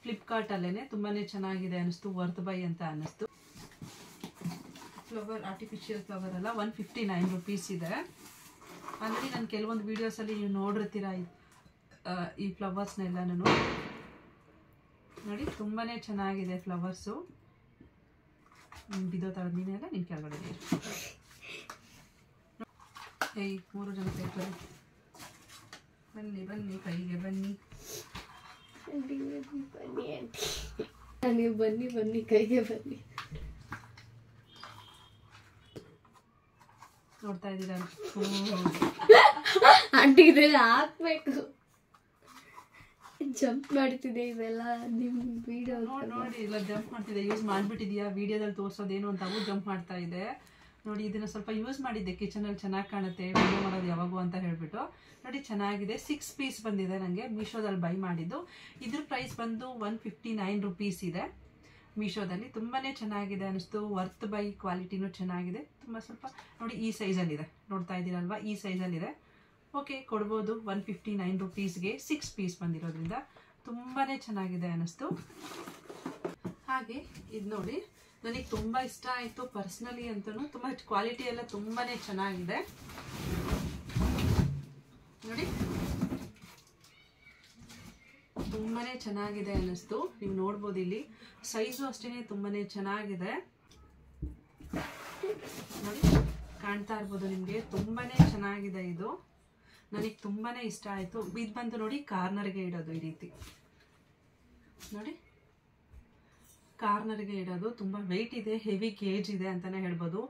ಫ್ಲಿಪ್ಕಾರ್ಟಲ್ಲೇ. ತುಂಬಾ ಚೆನ್ನಾಗಿದೆ ಅನ್ನಿಸ್ತು, ವರ್ತ್ ಬೈ ಅಂತ ಅನ್ನಿಸ್ತು. ಫ್ಲವರ್ ಆರ್ಟಿಫಿಷಿಯಲ್ ಫ್ಲವರ್ ಅಲ್ಲ, 159 ರುಪೀಸ್ ಇದೆ. ಆಲ್ರೆಡಿ ನಾನು ಕೆಲವೊಂದು ವೀಡಿಯೋಸಲ್ಲಿ ನೀವು ನೋಡಿರ್ತೀರ ಈ ಫ್ಲವರ್ಸ್ನೆಲ್ಲನೂ ನೋಡಿ. ತುಂಬಾ ಚೆನ್ನಾಗಿದೆ ಫ್ಲವರ್ಸು. ಬಿದೋ ಥರದ್ದು ನೀನೆಲ್ಲ ನಿನ್ನ ಕೆಳಗಡೆ ಹೇಯ್ 3 ಜನ ಸೇರ್ತಾರೆ. ಬನ್ನಿ ಬನ್ನಿ ಕೈಗೆ ಬನ್ನಿ, ನನಗೆ ಬನ್ನಿ ಬನ್ನಿ ಕೈಗೆ ಬನ್ನಿ. ನೋಡ್ತಾ ಇದ್ದೀರಾ ಆಂಟಿ ಇದೆಲ್ಲ ಹಾಕ್ಬೇಕು. ಜಂಪ್ ಮಾಡ್ತಿದೆ ಇದೆಲ್ಲ ನಿಮ್ಮ ವಿಡಿಯೋ ನೋಡಿ. ಇಲ್ಲ ಜಂಪ್ ಮಾಡ್ತಿದೆ, ಯೂಸ್ ಮಾಡಿಬಿಟ್ಟಿದ್ಯಾ ವಿಡಿಯೋದಲ್ಲಿ ತೋರಿಸೋದೇನು ಅಂತ ಅವು ಜಂಪ್ ಮಾಡ್ತಾ ಇದೆ ನೋಡಿ. ಇದನ್ನು ಸ್ವಲ್ಪ ಯೂಸ್ ಮಾಡಿದ್ದೆ ಕಿಚನಲ್ಲಿ, ಚೆನ್ನಾಗಿ ಕಾಣುತ್ತೆ ವಿಡಿಯೋ ಮಾಡೋದು ಯಾವಾಗೂ ಅಂತ ಹೇಳಿಬಿಟ್ಟು ನೋಡಿ. ಚೆನ್ನಾಗಿದೆ. 6 ಪೀಸ್ ಬಂದಿದೆ ನನಗೆ ಮೀಶೋದಲ್ಲಿ ಬೈ ಮಾಡಿದ್ದು. ಇದ್ರ ಪ್ರೈಸ್ ಬಂದು 159 ರುಪೀಸ್ ಇದೆ ಮೀಶೋದಲ್ಲಿ. ತುಂಬಾ ಚೆನ್ನಾಗಿದೆ ಅನ್ನಿಸ್ತು, ವರ್ತ್ ಬೈ. ಕ್ವಾಲಿಟಿನೂ ಚೆನ್ನಾಗಿದೆ. ತುಂಬ ಸ್ವಲ್ಪ ನೋಡಿ ಈ ಸೈಜಲ್ಲಿದೆ, ನೋಡ್ತಾ ಇದ್ದೀರಲ್ವ, ಈ ಸೈಜಲ್ಲಿದೆ. ಓಕೆ, ಕೊಡ್ಬೋದು 159 ರುಪೀಸ್ಗೆ 6 ಪೀಸ್ ಬಂದಿರೋದ್ರಿಂದ. ತುಂಬಾ ಚೆನ್ನಾಗಿದೆ ಅನ್ನಿಸ್ತು. ಹಾಗೆ ಇದು ನೋಡಿ ನನಗೆ ತುಂಬ ಇಷ್ಟ ಆಯಿತು ಪರ್ಸ್ನಲಿ ಅಂತಲೂ. ತುಂಬ ಕ್ವಾಲಿಟಿ ಎಲ್ಲ ತುಂಬಾ ಚೆನ್ನಾಗಿದೆ ನೋಡಿ. ತುಂಬಾ ಚೆನ್ನಾಗಿದೆ ಅನ್ನಿಸ್ತು. ನೀವು ನೋಡ್ಬೋದು ಇಲ್ಲಿ ಸೈಜು ಅಷ್ಟೇ ತುಂಬಾ ಚೆನ್ನಾಗಿದೆ ನೋಡಿ. ಕಾಣ್ತಾ ಇರ್ಬೋದು ನಿಮಗೆ, ತುಂಬಾ ಚೆನ್ನಾಗಿದೆ ಇದು. ನನಗೆ ತುಂಬಾ ಇಷ್ಟ ಆಯಿತು. ಇದು ಬಂದು ನೋಡಿ ಕಾರ್ನರ್ಗೆ ಇಡೋದು ಈ ರೀತಿ ನೋಡಿ. ಕಾರ್ನರ್ಗೆ ಇಡೋದು. ತುಂಬ ವೆಯ್ಟ್ ಇದೆ, ಹೆವಿ ಗೇಜ್ ಇದೆ ಅಂತಲೇ ಹೇಳ್ಬೋದು.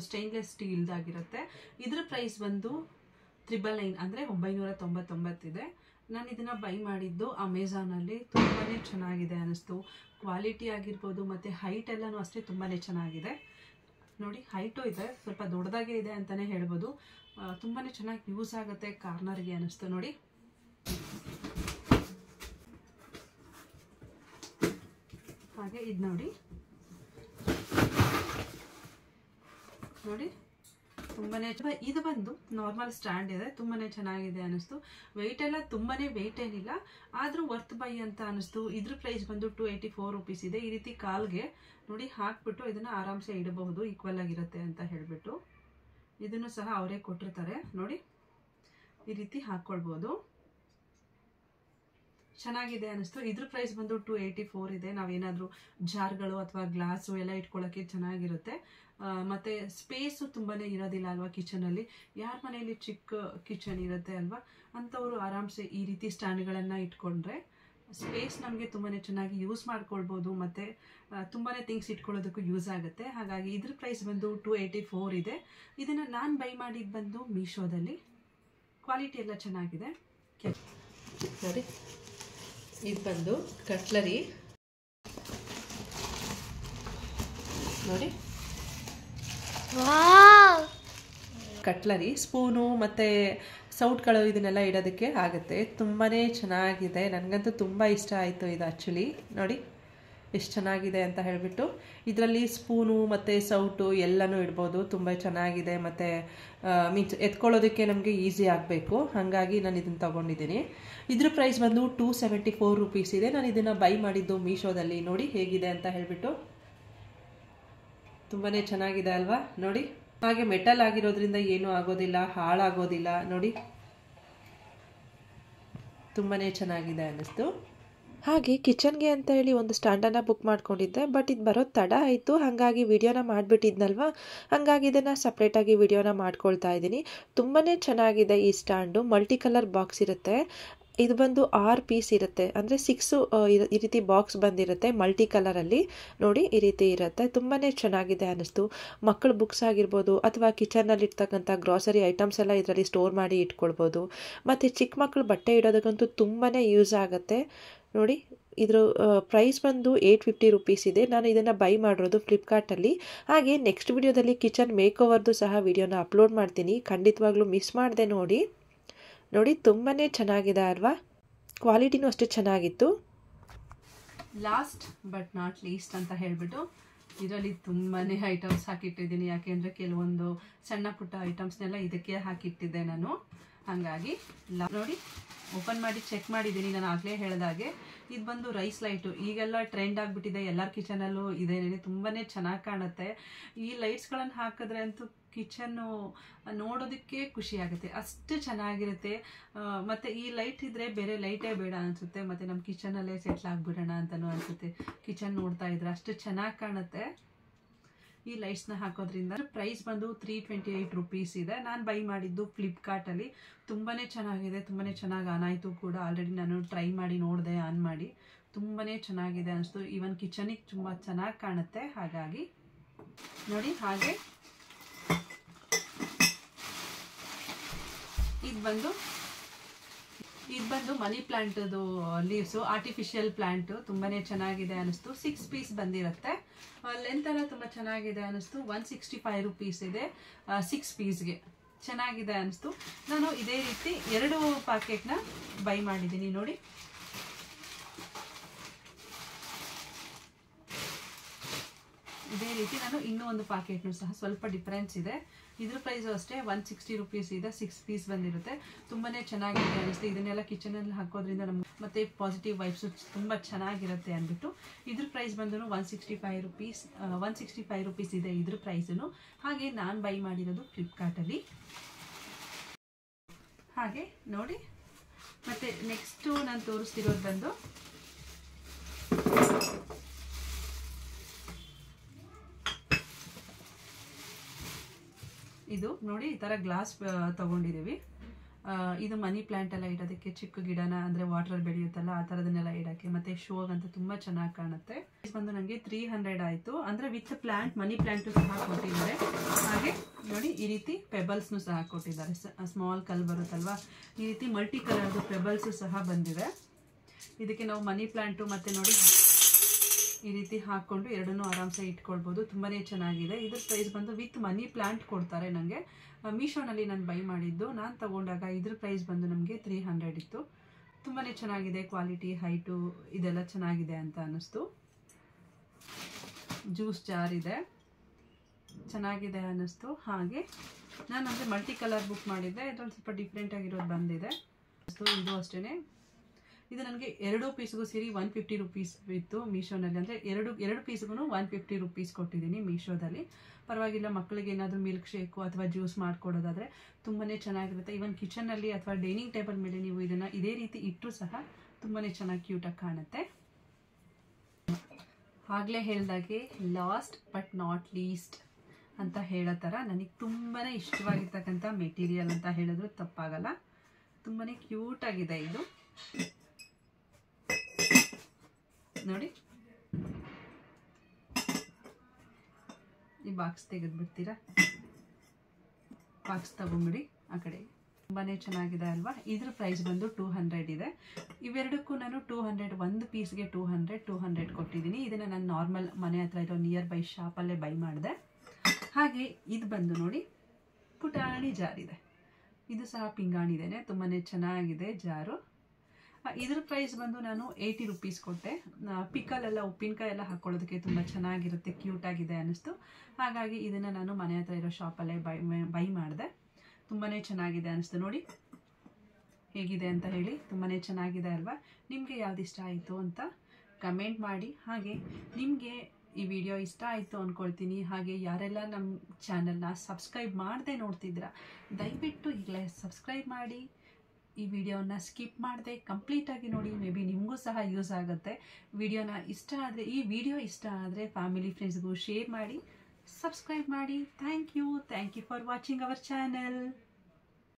ಸ್ಟೈನ್ಲೆಸ್ ಸ್ಟೀಲ್ದಾಗಿರುತ್ತೆ. ಇದ್ರ ಪ್ರೈಸ್ ಬಂದು 999 ಅಂದರೆ 999 ಇದೆ. ನಾನು ಇದನ್ನು ಬೈ ಮಾಡಿದ್ದು ಅಮೆಝಾನಲ್ಲಿ. ತುಂಬಾ ಚೆನ್ನಾಗಿದೆ ಅನ್ನಿಸ್ತು. ಕ್ವಾಲಿಟಿ ಆಗಿರ್ಬೋದು ಮತ್ತು ಹೈಟ್ ಎಲ್ಲನೂ ಅಷ್ಟೇ ತುಂಬಾ ಚೆನ್ನಾಗಿದೆ. ನೋಡಿ, ಹೈಟು ಇದೆ, ಸ್ವಲ್ಪ ದೊಡ್ಡದಾಗೆ ಇದೆ ಅಂತಲೇ ಹೇಳ್ಬೋದು. ತುಂಬಾ ಚೆನ್ನಾಗಿ ಯೂಸ್ ಆಗುತ್ತೆ ಕಾರ್ನರ್ಗೆ ಅನ್ನಿಸ್ತು. ನೋಡಿ, ಹಾಗೆ ಇದು ನೋಡಿ ತುಂಬಾ ಇದು ಬಂದು ನಾರ್ಮಲ್ ಸ್ಟ್ಯಾಂಡ್ ಇದೆ. ತುಂಬಾ ಚೆನ್ನಾಗಿದೆ ಅನ್ನಿಸ್ತು. ವೆಯ್ಟ್ ಎಲ್ಲ ತುಂಬಾ ವೆಯ್ಟ್ ಏನಿಲ್ಲ, ಆದರೂ ವರ್ತ್ ಬೈ ಅಂತ ಅನ್ನಿಸ್ತು. ಇದ್ರ ಪ್ರೈಸ್ ಬಂದು 284 ರುಪೀಸ್ ಇದೆ. ಈ ರೀತಿ ಕಾಲ್ಗೆ ನೋಡಿ ಹಾಕ್ಬಿಟ್ಟು ಇದನ್ನು ಆರಾಮ್ಸೆ ಇಡಬಹುದು, ಈಕ್ವಲ್ ಆಗಿರುತ್ತೆ ಅಂತ ಹೇಳಿಬಿಟ್ಟು. ಇದನ್ನು ಸಹ ಅವರೇ ಕೊಟ್ಟಿರ್ತಾರೆ. ನೋಡಿ, ಈ ರೀತಿ ಹಾಕ್ಕೊಳ್ಬೋದು. ಚೆನ್ನಾಗಿದೆ ಅನ್ನಿಸ್ತು. ಇದ್ರ ಪ್ರೈಸ್ ಬಂದು 284 ಇದೆ. ನಾವೇನಾದರೂ ಜಾರ್ಗಳು ಅಥವಾ ಗ್ಲಾಸು ಎಲ್ಲ ಇಟ್ಕೊಳ್ಳೋಕ್ಕೆ ಚೆನ್ನಾಗಿರುತ್ತೆ. ಮತ್ತು ಸ್ಪೇಸು ತುಂಬಾ ಇರೋದಿಲ್ಲ ಅಲ್ವಾ ಕಿಚನಲ್ಲಿ. ಯಾರ ಮನೆಯಲ್ಲಿ ಚಿಕ್ಕ ಕಿಚನ್ ಇರುತ್ತೆ ಅಲ್ವಾ, ಅಂಥವರು ಆರಾಮ್ಸೆ ಈ ರೀತಿ ಸ್ಟ್ಯಾಂಡ್ಗಳನ್ನು ಇಟ್ಕೊಂಡ್ರೆ ಸ್ಪೇಸ್ ನಮಗೆ ತುಂಬಾ ಚೆನ್ನಾಗಿ ಯೂಸ್ ಮಾಡ್ಕೊಳ್ಬೋದು. ಮತ್ತು ತುಂಬಾ ಥಿಂಗ್ಸ್ ಇಟ್ಕೊಳ್ಳೋದಕ್ಕೂ ಯೂಸ್ ಆಗುತ್ತೆ. ಹಾಗಾಗಿ ಇದ್ರ ಪ್ರೈಸ್ ಬಂದು 284 ಇದೆ. ಇದನ್ನು ನಾನು ಬೈ ಮಾಡಿದ್ದು ಬಂದು ಮೀಶೋದಲ್ಲಿ. ಕ್ವಾಲಿಟಿ ಎಲ್ಲ ಚೆನ್ನಾಗಿದೆ. ನೋಡಿ, ಇದು ಬಂದು ಕಟ್ಲರಿ. ನೋಡಿ, ಕಟ್ಲರಿ ಸ್ಪೂನು ಮತ್ತು ಸೌಟ್ಗಳು ಇದನ್ನೆಲ್ಲ ಇಡೋದಕ್ಕೆ ಆಗುತ್ತೆ. ತುಂಬಾ ಚೆನ್ನಾಗಿದೆ. ನನಗಂತೂ ತುಂಬ ಇಷ್ಟ ಆಯಿತು ಇದು ಆ್ಯಕ್ಚುಲಿ. ನೋಡಿ ಎಷ್ಟು ಚೆನ್ನಾಗಿದೆ ಅಂತ ಹೇಳಿಬಿಟ್ಟು. ಇದರಲ್ಲಿ ಸ್ಪೂನು ಮತ್ತು ಸೌಟು ಎಲ್ಲನೂ ಇಡ್ಬೋದು. ತುಂಬ ಚೆನ್ನಾಗಿದೆ. ಮತ್ತು ಮೀನ್ಸ್ ಎತ್ಕೊಳ್ಳೋದಕ್ಕೆ ನಮಗೆ ಈಸಿ ಆಗಬೇಕು, ಹಾಗಾಗಿ ನಾನು ಇದನ್ನು ತೊಗೊಂಡಿದ್ದೀನಿ. ಇದ್ರ ಪ್ರೈಸ್ ಬಂದು 274 ರುಪೀಸ್ ಇದೆ. ನಾನು ಇದನ್ನು ಬೈ ಮಾಡಿದ್ದು ಮೀಶೋದಲ್ಲಿ. ನೋಡಿ ಹೇಗಿದೆ ಅಂತ ಹೇಳಿಬಿಟ್ಟು. ತುಂಬಾ ಚೆನ್ನಾಗಿದೆ ಅಲ್ವಾ. ನೋಡಿ, ಹಾಗೆ ಮೆಟಲ್ ಆಗಿರೋದ್ರಿಂದ ಏನೂ ಆಗೋದಿಲ್ಲ, ಹಾಳಾಗೋದಿಲ್ಲ. ನೋಡಿ, ತುಂಬಾ ಚೆನ್ನಾಗಿದೆ ಅನ್ನಿಸ್ತು. ಹಾಗೆ ಕಿಚನ್ಗೆ ಅಂತ ಹೇಳಿ ಒಂದು ಸ್ಟ್ಯಾಂಡನ್ನು ಬುಕ್ ಮಾಡ್ಕೊಂಡಿದ್ದೆ, ಬಟ್ ಇದು ಬರೋದು ತಡ ಆಯಿತು. ಹಾಗಾಗಿ ವಿಡಿಯೋನ ಮಾಡಿಬಿಟ್ಟಿದ್ನಲ್ವ, ಹಾಗಾಗಿ ಇದನ್ನು ಸಪ್ರೇಟಾಗಿ ವಿಡಿಯೋನ ಮಾಡ್ಕೊಳ್ತಾ ಇದ್ದೀನಿ. ತುಂಬಾ ಚೆನ್ನಾಗಿದೆ ಈ ಸ್ಟ್ಯಾಂಡು. ಮಲ್ಟಿ ಕಲರ್ ಬಾಕ್ಸ್ ಇರುತ್ತೆ. ಇದು ಬಂದು 6 ಪೀಸ್ ಇರುತ್ತೆ, ಅಂದರೆ 6 ಈ ರೀತಿ ಬಾಕ್ಸ್ ಬಂದಿರುತ್ತೆ ಮಲ್ಟಿ ಕಲರಲ್ಲಿ. ನೋಡಿ, ಈ ರೀತಿ ಇರುತ್ತೆ. ತುಂಬಾ ಚೆನ್ನಾಗಿದೆ ಅನ್ನಿಸ್ತು. ಮಕ್ಕಳ ಬುಕ್ಸ್ ಆಗಿರ್ಬೋದು ಅಥವಾ ಕಿಚನ್ನಲ್ಲಿ ಇರ್ತಕ್ಕಂಥ ಗ್ರಾಸರಿ ಐಟಮ್ಸ್ ಎಲ್ಲ ಇದರಲ್ಲಿ ಸ್ಟೋರ್ ಮಾಡಿ ಇಟ್ಕೊಳ್ಬೋದು. ಮತ್ತು ಚಿಕ್ಕ ಮಕ್ಕಳು ಬಟ್ಟೆ ಇಡೋದಕ್ಕಂತೂ ತುಂಬಾ ಯೂಸ್ ಆಗುತ್ತೆ. ನೋಡಿ, ಇದ್ರ ಪ್ರೈಸ್ ಬಂದು 850 ರುಪೀಸ್ ಇದೆ. ನಾನು ಇದನ್ನು ಬೈ ಮಾಡಿರೋದು ಫ್ಲಿಪ್ಕಾರ್ಟಲ್ಲಿ. ಹಾಗೆ ನೆಕ್ಸ್ಟ್ ವಿಡಿಯೋದಲ್ಲಿ ಕಿಚನ್ ಮೇಕ್ ಓವರ್ದು ಸಹ ವಿಡಿಯೋನ ಅಪ್ಲೋಡ್ ಮಾಡ್ತೀನಿ. ಖಂಡಿತವಾಗ್ಲೂ ಮಿಸ್ ಮಾಡಿದೆ ನೋಡಿ. ನೋಡಿ, ತುಂಬಾ ಚೆನ್ನಾಗಿದೆ ಅಲ್ವಾ. ಕ್ವಾಲಿಟಿನೂ ಅಷ್ಟೇ ಚೆನ್ನಾಗಿತ್ತು. ಲಾಸ್ಟ್ ಬಟ್ ನಾಟ್ ಲೀಸ್ಟ್ ಅಂತ ಹೇಳಿಬಿಟ್ಟು ಇದರಲ್ಲಿ ತುಂಬಾ ಐಟಮ್ಸ್ ಹಾಕಿಟ್ಟಿದ್ದೀನಿ. ಯಾಕೆಂದರೆ ಕೆಲವೊಂದು ಸಣ್ಣ ಪುಟ್ಟ ಐಟಮ್ಸ್ನೆಲ್ಲ ಇದಕ್ಕೆ ಹಾಕಿಟ್ಟಿದ್ದೆ ನಾನು. ಹಾಗಾಗಿ ನೋಡಿ, ಓಪನ್ ಮಾಡಿ ಚೆಕ್ ಮಾಡಿದ್ದೀನಿ. ನಾನು ಆಗಲೇ ಹೇಳಿದಾಗೆ ಇದು ಬಂದು ರೈಸ್ ಲೈಟು. ಈಗೆಲ್ಲ ಟ್ರೆಂಡ್ ಆಗಿಬಿಟ್ಟಿದೆ, ಎಲ್ಲರ ಕಿಚನಲ್ಲೂ ಇದೆ. ತುಂಬಾ ಚೆನ್ನಾಗಿ ಕಾಣುತ್ತೆ. ಈ ಲೈಟ್ಸ್ಗಳನ್ನು ಹಾಕಿದ್ರೆ ಅಂತೂ ಕಿಚನ್ನು ನೋಡೋದಕ್ಕೆ ಖುಷಿ ಆಗುತ್ತೆ, ಅಷ್ಟು ಚೆನ್ನಾಗಿರುತ್ತೆ. ಮತ್ತು ಈ ಲೈಟ್ ಇದ್ದರೆ ಬೇರೆ ಲೈಟೇ ಬೇಡ ಅನಿಸುತ್ತೆ. ಮತ್ತು ನಮ್ಮ ಕಿಚನಲ್ಲೇ ಸೆಟ್ಲ್ ಆಗಿಬಿಡೋಣ ಅಂತಲೂ ಅನಿಸುತ್ತೆ. ಕಿಚನ್ ನೋಡ್ತಾ ಇದ್ರೆ ಅಷ್ಟು ಚೆನ್ನಾಗಿ ಕಾಣುತ್ತೆ ಈ ಲೈಟ್ಸ್ನ ಹಾಕೋದ್ರಿಂದ. ಪ್ರೈಸ್ ಬಂದು 328 ರುಪೀಸ್ ಇದೆ. ನಾನು ಬೈ ಮಾಡಿದ್ದು ಫ್ಲಿಪ್ಕಾರ್ಟಲ್ಲಿ. ತುಂಬಾ ಚೆನ್ನಾಗಿದೆ, ತುಂಬಾ ಚೆನ್ನಾಗಿ ಆನ್ ಆಯಿತು ಕೂಡ. ಆಲ್ರೆಡಿ ನಾನು ಟ್ರೈ ಮಾಡಿ ನೋಡಿದೆ, ಆನ್ ಮಾಡಿ. ತುಂಬಾ ಚೆನ್ನಾಗಿದೆ ಅನಿಸ್ತು. ಈವನ್ ಕಿಚನಿಗೆ ತುಂಬ ಚೆನ್ನಾಗಿ ಕಾಣುತ್ತೆ. ಹಾಗಾಗಿ ನೋಡಿ, ಹಾಗೆ ಇದು ಬಂದು ಮನಿ ಪ್ಲಾಂಟದು ಲೀವ್ಸು, ಆರ್ಟಿಫಿಷಿಯಲ್ ಪ್ಲಾಂಟು. ತುಂಬಾ ಚೆನ್ನಾಗಿದೆ ಅನ್ನಿಸ್ತು. 6 ಪೀಸ್ ಬಂದಿರುತ್ತೆ. ಲೆಂತ್ ಎಲ್ಲ ತುಂಬ ಚೆನ್ನಾಗಿದೆ ಅನ್ನಿಸ್ತು. 165 ರುಪೀಸ್ ಇದೆ 6 ಪೀಸ್ಗೆ. ಚೆನ್ನಾಗಿದೆ ಅನ್ನಿಸ್ತು. ನಾನು ಇದೇ ರೀತಿ 2 ಪ್ಯಾಕೆಟ್ನ ಬೈ ಮಾಡಿದ್ದೀನಿ. ನೋಡಿ, ಇದೇ ರೀತಿ ನಾನು ಇನ್ನೂ ಒಂದು ಪ್ಯಾಕೆಟ್ನು ಸಹ ಸ್ವಲ್ಪ ಡಿಫ್ರೆನ್ಸ್ ಇದೆ. ಇದ್ರ ಪ್ರೈಸು ಅಷ್ಟೇ 160 ರುಪೀಸ್ ಇದೆ. 6 ಪೀಸ್ ಬಂದಿರುತ್ತೆ. ತುಂಬಾ ಚೆನ್ನಾಗಿದೆ ಅನ್ನಿಸ್ತು. ಇದನ್ನೆಲ್ಲ ಕಿಚನಲ್ಲಿ ಹಾಕೋದ್ರಿಂದ ನಮ್ಗೆ ಮತ್ತೆ ಪಾಸಿಟಿವ್ ವೈಬ್ಸು ತುಂಬ ಚೆನ್ನಾಗಿರುತ್ತೆ ಅಂದ್ಬಿಟ್ಟು ಇದ್ರ ಪ್ರೈಸ್ ಬಂದು 165 ರುಪೀಸ್ ಇದೆ ಇದ್ರ ಪ್ರೈಸು. ಹಾಗೆ ನಾನು ಬೈ ಮಾಡಿರೋದು ಫ್ಲಿಪ್ಕಾರ್ಟಲ್ಲಿ. ಹಾಗೆ ನೋಡಿ, ಮತ್ತು ನೆಕ್ಸ್ಟು ನಾನು ತೋರಿಸ್ತಿರೋದು ಬಂದು ಇದು ನೋಡಿ, ಈ ಥರ ಗ್ಲಾಸ್ ತೊಗೊಂಡಿದ್ದೀವಿ. ಇದು ಮನಿ ಪ್ಲ್ಯಾಂಟ್ ಎಲ್ಲ ಇಡೋದಕ್ಕೆ, ಚಿಕ್ಕ ಗಿಡನ ಅಂದರೆ ವಾಟರ್ ಬೆಳೆಯುತ್ತಲ್ಲ ಆ ಥರದನ್ನೆಲ್ಲ ಇಡೋಕ್ಕೆ, ಮತ್ತು ಶೋಗಂತೂ ತುಂಬ ಚೆನ್ನಾಗಿ ಕಾಣುತ್ತೆ. ಬಂದು ನನಗೆ 300 ಆಯಿತು. ಅಂದರೆ ವಿತ್ ಪ್ಲ್ಯಾಂಟ್, ಮನಿ ಪ್ಲ್ಯಾಂಟು ಸಹ ಕೊಟ್ಟಿದ್ದಾರೆ. ಹಾಗೆ ನೋಡಿ ಈ ರೀತಿ ಪೆಬಲ್ಸ್ನು ಸಹ ಕೊಟ್ಟಿದ್ದಾರೆ. ಸ್ಮಾಲ್ ಕಲ್ ಬರುತ್ತಲ್ವ, ಈ ರೀತಿ ಮಲ್ಟಿ ಕಲರ್ದು ಪೆಬಲ್ಸು ಸಹ ಬಂದಿದೆ. ಇದಕ್ಕೆ ನಾವು ಮನಿ ಪ್ಲ್ಯಾಂಟು ಮತ್ತು ನೋಡಿ ಈ ರೀತಿ ಹಾಕ್ಕೊಂಡು ಎರಡನ್ನೂ ಆರಾಮ್ಸೆ ಇಟ್ಕೊಳ್ಬೋದು. ತುಂಬಾ ಚೆನ್ನಾಗಿದೆ. ಇದ್ರ ಪ್ರೈಸ್ ಬಂದು ವಿತ್ ಮನಿ ಪ್ಲ್ಯಾಂಟ್ ಕೊಡ್ತಾರೆ. ನನಗೆ ಮೀಶೋನಲ್ಲಿ ನಾನು ಬೈ ಮಾಡಿದ್ದು. ನಾನು ತಗೊಂಡಾಗ ಇದ್ರ ಪ್ರೈಸ್ ಬಂದು ನಮಗೆ 300 ಇತ್ತು. ತುಂಬಾ ಚೆನ್ನಾಗಿದೆ. ಕ್ವಾಲಿಟಿ, ಹೈಟು ಇದೆಲ್ಲ ಚೆನ್ನಾಗಿದೆ ಅಂತ ಅನ್ನಿಸ್ತು. ಜ್ಯೂಸ್ ಜಾರ್ ಇದೆ, ಚೆನ್ನಾಗಿದೆ ಅನ್ನಿಸ್ತು. ಹಾಗೆ ನಾನು ಅಂದರೆ ಮಲ್ಟಿ ಕಲರ್ ಬುಕ್ ಮಾಡಿದ್ದೆ. ಇದರಲ್ಲಿ ಸ್ವಲ್ಪ ಡಿಫ್ರೆಂಟ್ ಆಗಿರೋದು ಬಂದಿದೆ. ಇದು ಅಷ್ಟೇ. ಇದು ನನಗೆ 2 ಪೀಸ್ಗೂ ಸೇರಿ 150 ರುಪೀಸ್ ಇತ್ತು ಮೀಶೋನಲ್ಲಿ. ಅಂದರೆ ಎರಡು ಪೀಸ್ಗೂ 150 ರುಪೀಸ್ ಕೊಟ್ಟಿದ್ದೀನಿ ಮೀಶೋದಲ್ಲಿ. ಪರವಾಗಿಲ್ಲ. ಮಕ್ಕಳಿಗೆ ಏನಾದರೂ ಮಿಲ್ಕ್ ಶೇಕು ಅಥವಾ ಜ್ಯೂಸ್ ಮಾಡಿಕೊಡೋದಾದರೆ ತುಂಬಾ ಚೆನ್ನಾಗಿರುತ್ತೆ. ಈವನ್ ಕಿಚನಲ್ಲಿ ಅಥವಾ ಡೈನಿಂಗ್ ಟೇಬಲ್ ಮೇಲೆ ನೀವು ಇದನ್ನು ಇದೇ ರೀತಿ ಇಟ್ಟರೂ ಸಹ ತುಂಬಾ ಚೆನ್ನಾಗಿ ಕ್ಯೂಟಾಗಿ ಕಾಣುತ್ತೆ. ಆಗಲೇ ಹೇಳಿದಾಗೆ ಲಾಸ್ಟ್ ಬಟ್ ನಾಟ್ ಲೀಸ್ಟ್ ಅಂತ ಹೇಳೋ ಥರ ನನಗೆ ತುಂಬಾ ಇಷ್ಟವಾಗಿರ್ತಕ್ಕಂಥ ಮೆಟೀರಿಯಲ್ ಅಂತ ಹೇಳಿದ್ರು ತಪ್ಪಾಗಲ್ಲ. ತುಂಬಾ ಕ್ಯೂಟಾಗಿದೆ ಇದು. ನೋಡಿ, ಈ ಬಾಕ್ಸ್ ತೆಗೆದುಬಿಡ್ತೀರಾ? ಬಾಕ್ಸ್ ತಗೊಂಬಿಡಿ ಆ ಕಡೆ. ತುಂಬಾ ಚೆನ್ನಾಗಿದೆ ಅಲ್ವಾ? ಇದ್ರ ಪ್ರೈಸ್ ಬಂದು 200 ಇದೆ. ಇವೆರಡಕ್ಕೂ ನಾನು 200, ಒಂದು ಪೀಸ್ಗೆ 200 ಕೊಟ್ಟಿದ್ದೀನಿ. ಇದನ್ನು ನಾನು ನಾರ್ಮಲ್ ಮನೆ ಹತ್ರ ಇರೋ ನಿಯರ್ ಬೈ ಶಾಪಲ್ಲೇ ಬೈ ಮಾಡಿದೆ. ಹಾಗೆ ಇದು ಬಂದು ನೋಡಿ ಪುಟಾಣಿ ಜಾರಿದೆ. ಇದು ಸಹ ಪಿಂಗಾಣಿದೇನೆ. ತುಂಬಾ ಚೆನ್ನಾಗಿದೆ ಜಾರು. ಇದ್ರ ಪ್ರೈಸ್ ಬಂದು ನಾನು 80 ರುಪೀಸ್ ಕೊಟ್ಟೆ. ಪಿಕ್ಕಲೆಲ್ಲ ಉಪ್ಪಿನಕಾಯಿ ಎಲ್ಲ ಹಾಕ್ಕೊಳ್ಳೋದಕ್ಕೆ ತುಂಬ ಚೆನ್ನಾಗಿರುತ್ತೆ, ಕ್ಯೂಟಾಗಿದೆ ಅನ್ನಿಸ್ತು. ಹಾಗಾಗಿ ಇದನ್ನು ನಾನು ಮನೆ ಹತ್ರ ಇರೋ ಶಾಪಲ್ಲೇ ಬೈ ಮಾಡಿದೆ. ತುಂಬಾ ಚೆನ್ನಾಗಿದೆ ಅನ್ನಿಸ್ತು. ನೋಡಿ ಹೇಗಿದೆ ಅಂತ ಹೇಳಿ. ತುಂಬಾ ಚೆನ್ನಾಗಿದೆ ಅಲ್ವಾ? ನಿಮಗೆ ಯಾವ್ದು ಇಷ್ಟ ಆಯಿತು ಅಂತ ಕಮೆಂಟ್ ಮಾಡಿ. ಹಾಗೆ ನಿಮಗೆ ಈ ವಿಡಿಯೋ ಇಷ್ಟ ಆಯಿತು ಅಂದ್ಕೊಳ್ತೀನಿ. ಹಾಗೆ ಯಾರೆಲ್ಲ ನಮ್ಮ ಚಾನಲ್ನ ಸಬ್ಸ್ಕ್ರೈಬ್ ಮಾಡದೆ ನೋಡ್ತಿದ್ದೀರಾ, ದಯವಿಟ್ಟು ಈಗಲೇ ಸಬ್ಸ್ಕ್ರೈಬ್ ಮಾಡಿ. ಈ ವಿಡಿಯೋನ ಸ್ಕಿಪ್ ಮಾಡದೆ ಕಂಪ್ಲೀಟಾಗಿ ನೋಡಿ. ಮೇ ಬಿ ನಿಮಗೂ ಸಹ ಯೂಸ್ ಆಗುತ್ತೆ. ಈ ವಿಡಿಯೋ ಇಷ್ಟ ಆದರೆ ಫ್ಯಾಮಿಲಿ ಫ್ರೆಂಡ್ಸ್ಗೂ ಶೇರ್ ಮಾಡಿ, ಸಬ್ಸ್ಕ್ರೈಬ್ ಮಾಡಿ. Thank you for watching our channel.